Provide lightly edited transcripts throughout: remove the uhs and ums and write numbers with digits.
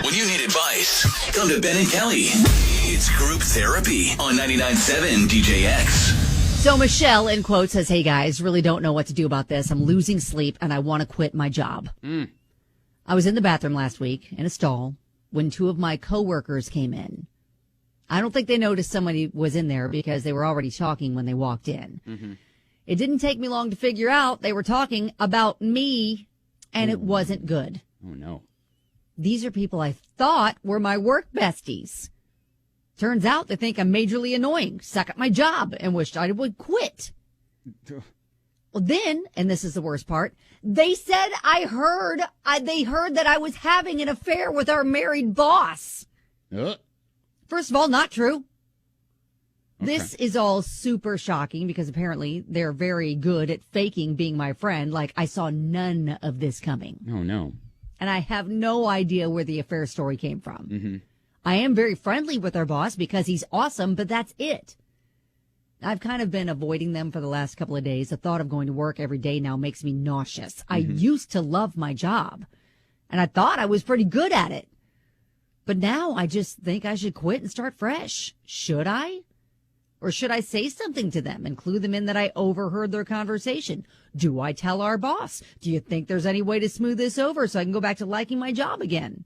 When you need advice, come to Ben and Kelly. It's Group Therapy on 99.7 DJX. So Michelle, in quotes, says, "Hey guys, really don't know what to do about this. I'm losing sleep and I want to quit my job." I was in the bathroom last week in a stall when two of my coworkers came in. I don't think they noticed somebody was in there because they were already talking when they walked in. Mm-hmm. It didn't take me long to figure out they were talking about me, and it wasn't good. Oh, no. These are people I thought were my work besties. Turns out they think I'm majorly annoying, suck at my job, and wished I would quit. Well, then, and this is the worst part, they said they heard that I was having an affair with our married boss. First of all, not true. Okay. This is all super shocking because apparently they're very good at faking being my friend. Like, I saw none of this coming. Oh, no. And I have no idea where the affair story came from. Mm-hmm. I am very friendly with our boss because he's awesome, but that's it. I've kind of been avoiding them for the last couple of days. The thought of going to work every day now makes me nauseous. Mm-hmm. I used to love my job, and I thought I was pretty good at it. But now I just think I should quit and start fresh. Should I? Or should I say something to them, include them in that I overheard their conversation? Do I tell our boss? Do you think there's any way to smooth this over so I can go back to liking my job again?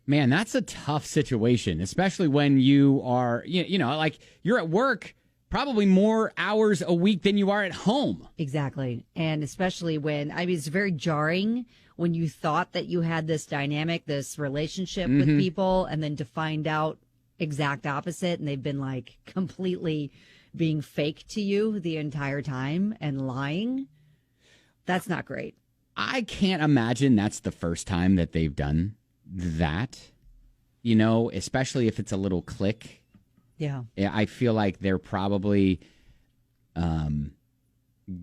Man, that's a tough situation, especially when you are, like you're at work probably more hours a week than you are at home. Exactly. And especially when, it's very jarring when you thought that you had this dynamic, this relationship with people, and then to find out exact opposite, and they've been like completely being fake to you the entire time and lying. That's not great. I can't imagine that's the first time that they've done that, especially if it's a little click. Yeah. I feel like they're probably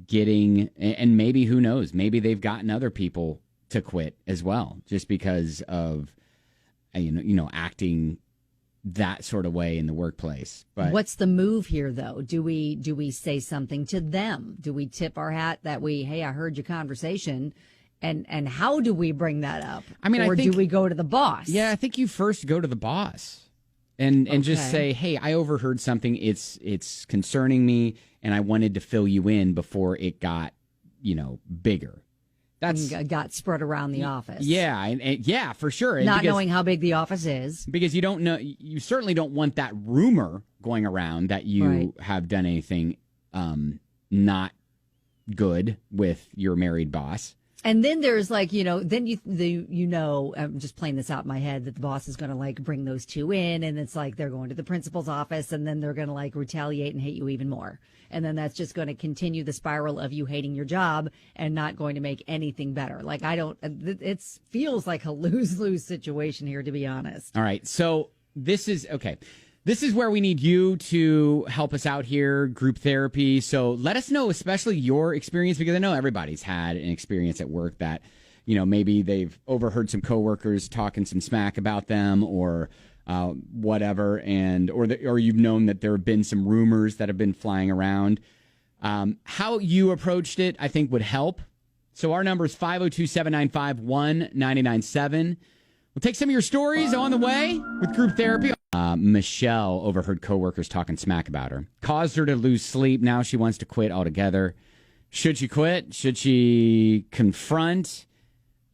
getting, and maybe, who knows, maybe they've gotten other people to quit as well, just because of, acting that sort of way in the workplace. But what's the move here, though? Do we say something to them? Do we tip our hat that hey, I heard your conversation, and how do we bring that up? Or do we go to the boss? Yeah, I think you first go to the boss and just say, hey, I overheard something. It's concerning me, and I wanted to fill you in before it got bigger. That's got spread around the office. Yeah, and yeah, for sure. Not knowing how big the office is. Because you don't know, you certainly don't want that rumor going around that you have done anything not good with your married boss. And then there's I'm just playing this out in my head that the boss is going to bring those two in, and it's like they're going to the principal's office, and then they're going to retaliate and hate you even more. And then that's just going to continue the spiral of you hating your job and not going to make anything better. It feels like a lose-lose situation here, to be honest. All right. So this is okay. This is where we need you to help us out here, group therapy. So let us know, especially your experience, because I know everybody's had an experience at work that, maybe they've overheard some coworkers talking some smack about them or whatever, or you've known that there have been some rumors that have been flying around. How you approached it, I think, would help. So our number is 502-795-1997. We'll take some of your stories on the way with group therapy. Michelle overheard coworkers talking smack about her. Caused her to lose sleep. Now she wants to quit altogether. Should she quit? Should she confront?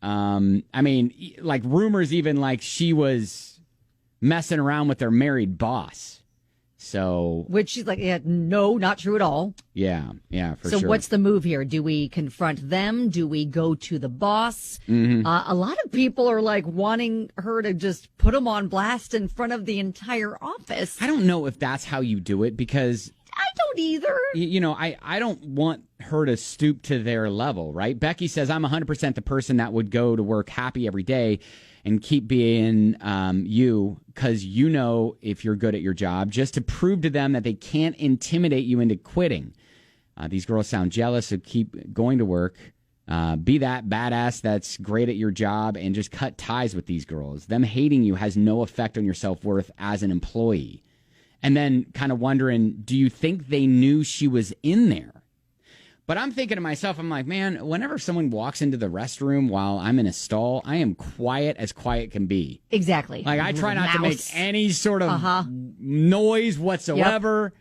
Rumors even she was messing around with their married boss. So, which she's no, not true at all. Yeah, for sure. So what's the move here? Do we confront them? Do we go to the boss? Mm-hmm. A lot of people are wanting her to just put them on blast in front of the entire office. I don't know if that's how you do it, because I don't either. I don't want her to stoop to their level, right? Becky says, I'm 100% the person that would go to work happy every day and keep being you, because if you're good at your job, just to prove to them that they can't intimidate you into quitting. These girls sound jealous, so keep going to work. Be that badass that's great at your job and just cut ties with these girls. Them hating you has no effect on your self-worth as an employee. And then kind of wondering, do you think they knew she was in there? But I'm thinking to myself, I'm like, man, whenever someone walks into the restroom while I'm in a stall, I am quiet as quiet can be. Exactly. Like, I try not to make any sort of noise whatsoever.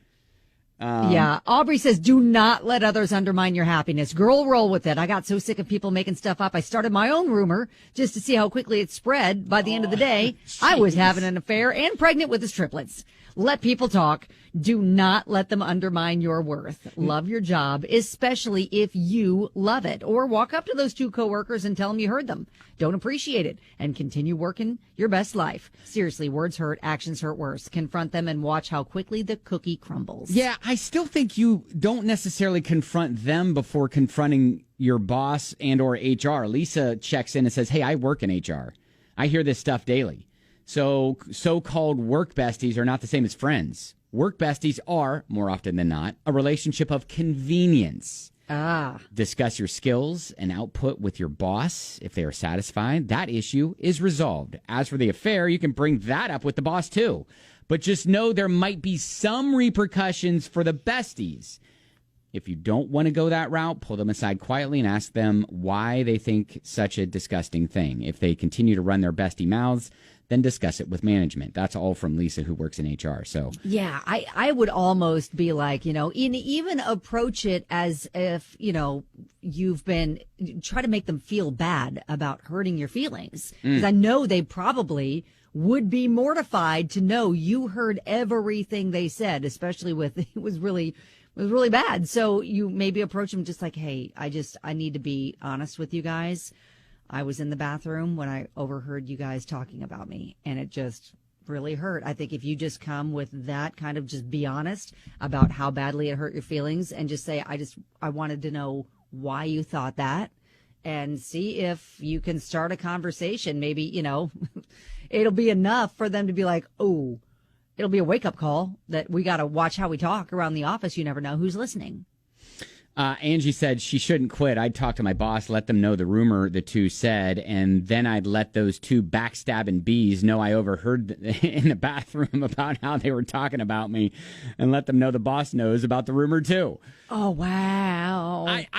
Yeah. Aubrey says, do not let others undermine your happiness. Girl, roll with it. I got so sick of people making stuff up. I started my own rumor just to see how quickly it spread. By the end of the day, I was having an affair and pregnant with his triplets. Let people talk. Do not let them undermine your worth. Love your job, especially if you love it. Or walk up to those two coworkers and tell them you heard them. Don't appreciate it and continue working your best life. Seriously, words hurt, actions hurt worse. Confront them and watch how quickly the cookie crumbles. Yeah, I still think you don't necessarily confront them before confronting your boss and or HR. Lisa checks in and says, hey, I work in HR. I hear this stuff daily. So-called work besties are not the same as friends. Work besties are, more often than not, a relationship of convenience. Discuss your skills and output with your boss. If they are satisfied, that issue is resolved. As for the affair, you can bring that up with the boss too. But just know there might be some repercussions for the besties. If you don't want to go that route, pull them aside quietly and ask them why they think such a disgusting thing. If they continue to run their bestie mouths, then discuss it with management. That's all from Lisa, who works in HR. So yeah, I would almost be like, even approach it as if, you've been try to make them feel bad about hurting your feelings. Because I know they probably would be mortified to know you heard everything they said, especially with it was really bad. So you maybe approach them just like, hey, I need to be honest with you guys. I was in the bathroom when I overheard you guys talking about me, and it just really hurt. I think if you just come with that kind of just be honest about how badly it hurt your feelings and just say, I wanted to know why you thought that, and see if you can start a conversation. Maybe, it'll be enough for them to be like, oh, it'll be a wake-up call that we got to watch how we talk around the office. You never know who's listening. Angie said she shouldn't quit. I'd talk to my boss, let them know the rumor the two said, and then I'd let those two backstabbing bees know I overheard in the bathroom about how they were talking about me, and let them know the boss knows about the rumor too. Oh, wow. I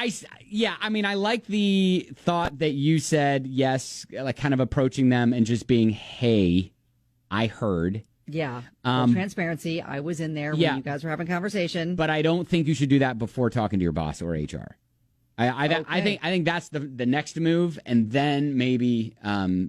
like the thought that you said, yes, like kind of approaching them and just being, hey, I heard. Yeah. Full transparency. I was in there when you guys were having a conversation. But I don't think you should do that before talking to your boss or HR. I think that's the next move, and then maybe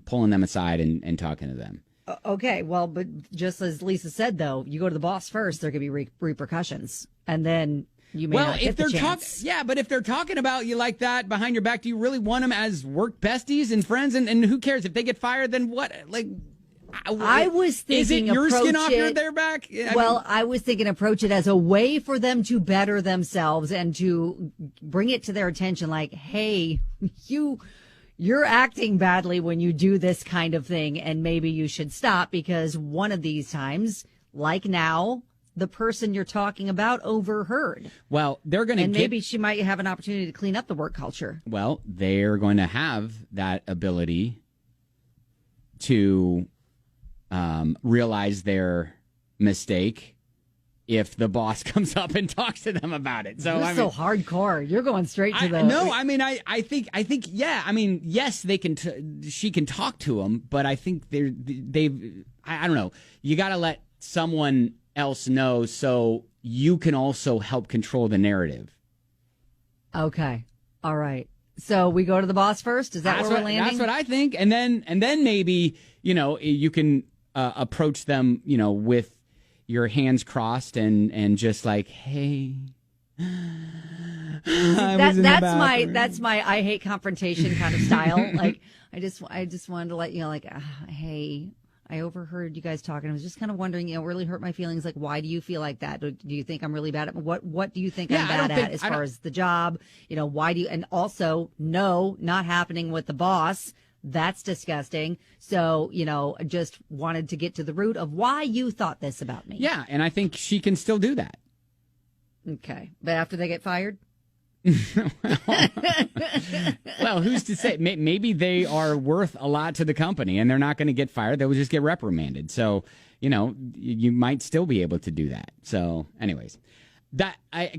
pulling them aside and talking to them. Okay. Well, but just as Lisa said, though, you go to the boss first, there could be repercussions, and then you may not get the chance. But if they're talking about you like that behind your back, do you really want them as work besties and friends? And who cares if they get fired? Then what? Like. I was thinking, is it your skin off their back? I was thinking approach it as a way for them to better themselves and to bring it to their attention. Like, hey, you're acting badly when you do this kind of thing, and maybe you should stop because one of these times, like now, the person you're talking about overheard. Well, they're going to maybe she might have an opportunity to clean up the work culture. Well, they're going to have that ability to realize their mistake if the boss comes up and talks to them about it. So you're so hardcore. You're going straight to the. No, I think yeah. I mean, yes, they can. She can talk to them, but I think they've. I don't know. You got to let someone else know so you can also help control the narrative. Okay. All right. So we go to the boss first. Is that where we're landing? That's what I think, and then maybe you can approach them with your hands crossed and just like, hey, that's my I hate confrontation kind of style. Like I just wanted to let you know, like, hey, I overheard you guys talking. I was just kind of wondering, really hurt my feelings. Like, why do you feel like that? Do you think I'm really bad at what do you think I'm bad at as far as the job? Why do you, and also no, not happening with the boss. That's disgusting. So, just wanted to get to the root of why you thought this about me. Yeah. And I think she can still do that. Okay. But after they get fired? Well, who's to say? Maybe they are worth a lot to the company and they're not going to get fired. They will just get reprimanded. So, you might still be able to do that. So, anyways.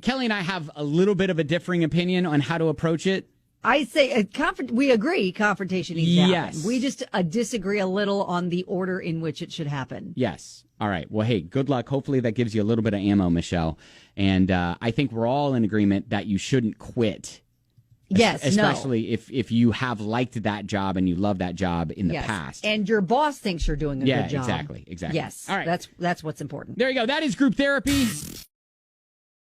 Kelly and I have a little bit of a differing opinion on how to approach it. I say we agree confrontation needs to happen. Yes. We just disagree a little on the order in which it should happen. Yes. All right. Well, hey, good luck. Hopefully that gives you a little bit of ammo, Michelle. And I think we're all in agreement that you shouldn't quit. Yes, especially if you have liked that job and you love that job in the past. And your boss thinks you're doing a good job. Exactly. Yes. All right. That's what's important. There you go. That is group therapy.